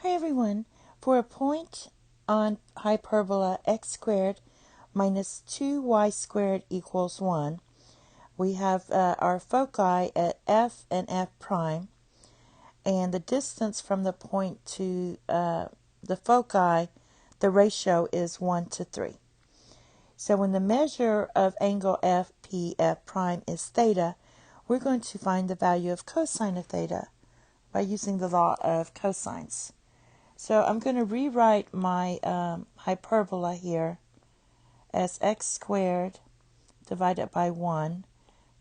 Hi everyone. For a point on hyperbola x squared minus 2y squared equals 1, we have our foci at f and f prime, and the distance from the point to the foci, the ratio is 1 to 3. So when the measure of angle f prime is theta, we're going to find the value of cosine of theta by using the law of cosines. So I'm going to rewrite my hyperbola here as x squared divided by 1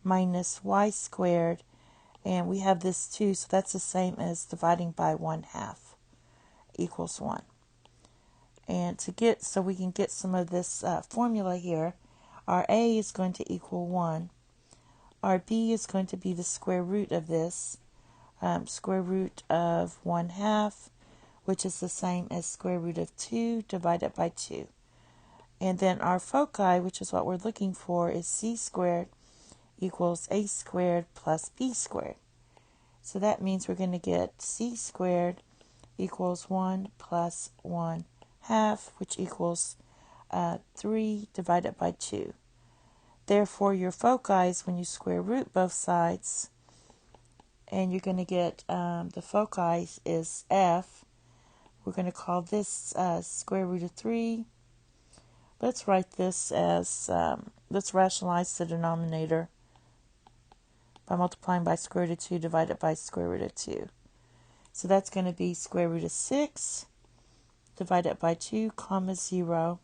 minus y squared, and we have this 2, so that's the same as dividing by 1/2 equals 1. And so we can get some of this formula here, our a is going to equal 1, our b is going to be the square root of this, square root of 1/2, which is the same as square root of 2 divided by 2. And then our foci, which is what we're looking for, is c squared equals a squared plus b squared. So that means we're going to get c squared equals 1 plus 1/2, which equals 3 divided by 2. Therefore, your foci, when you square root both sides, and you're going to get the foci is f. We're going to call this square root of 3. Let's write this as, let's rationalize the denominator by multiplying by square root of 2 divided by square root of 2. So that's going to be square root of 6 divided by 2 comma 0.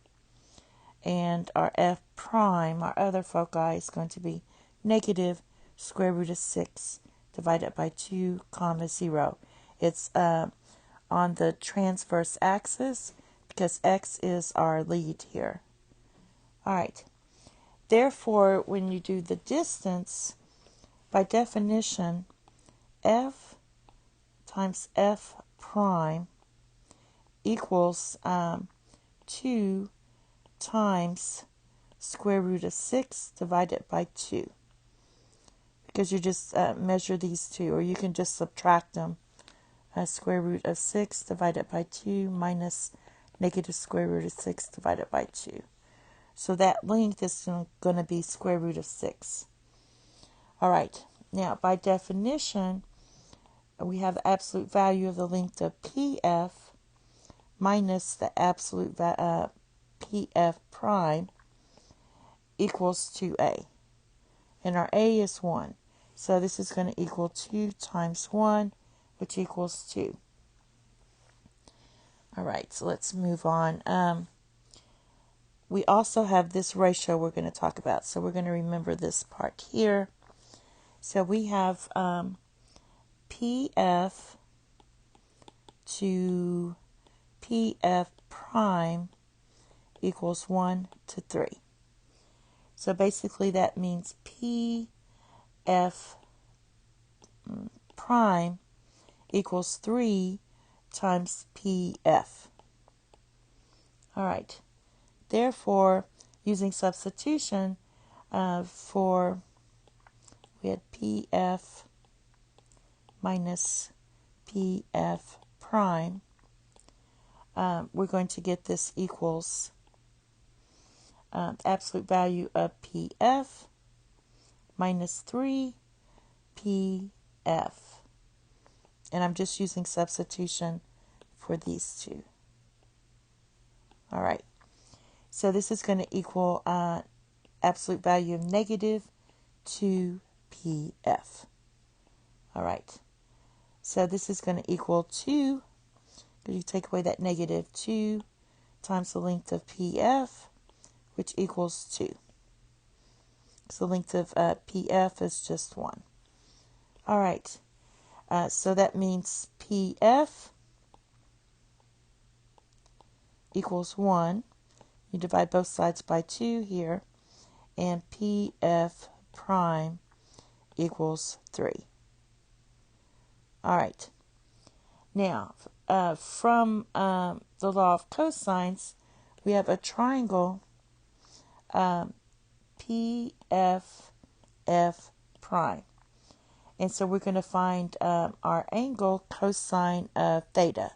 And our f prime, our other foci, is going to be negative square root of 6 divided by 2 comma 0. It's on the transverse axis because x is our lead here. All right. Therefore, when you do the distance, by definition, f times f prime equals 2 times square root of 6 divided by 2. Because you just measure these two, or you can just subtract them. Square root of 6 divided by 2 minus negative square root of 6 divided by 2. So that length is going to be square root of 6. All right. Now, by definition, we have the absolute value of the length of PF minus the absolute PF prime equals 2A. And our A is 1. So this is going to equal 2 times 1, which equals 2. All right, so let's move on. We also have this ratio we're going to talk about, so we're going to remember this part here. So we have PF to PF prime equals 1 to 3. So basically that means PF prime equals 3 times PF. All right. Therefore, using substitution we had PF minus PF prime, we're going to get this equals absolute value of PF minus 3 PF. And I'm just using substitution for these two. All right. So this is going to equal absolute value of negative 2 PF. All right. So this is going to equal 2, because you take away that negative 2 times the length of PF, which equals 2. So the length of PF is just 1. All right. So that means PF equals 1. You divide both sides by 2 here. And PF prime equals 3. All right. Now, from the law of cosines, we have a triangle PFF prime. And so we're going to find our angle cosine of theta.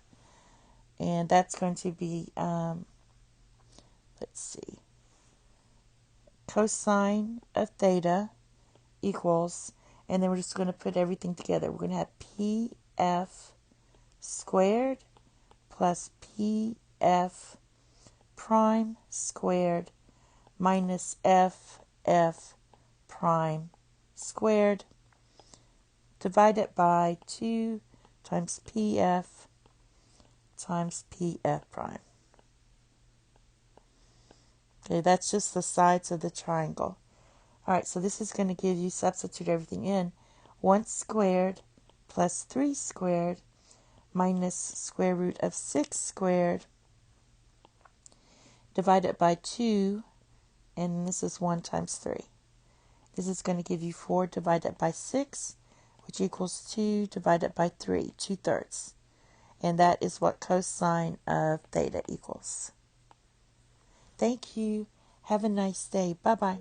And that's going to be, let's see, cosine of theta equals, and then we're just going to put everything together. We're going to have PF squared plus PF prime squared minus FF prime squared divided by 2 times PF times PF prime. Okay, that's just the sides of the triangle. All right, so this is going to give you, substitute everything in, 1 squared plus 3 squared minus square root of 6 squared divided by 2, and this is 1 times 3. This is going to give you 4 divided by 6, which equals 2 divided by 3, 2/3. And that is what cosine of theta equals. Thank you. Have a nice day. Bye-bye.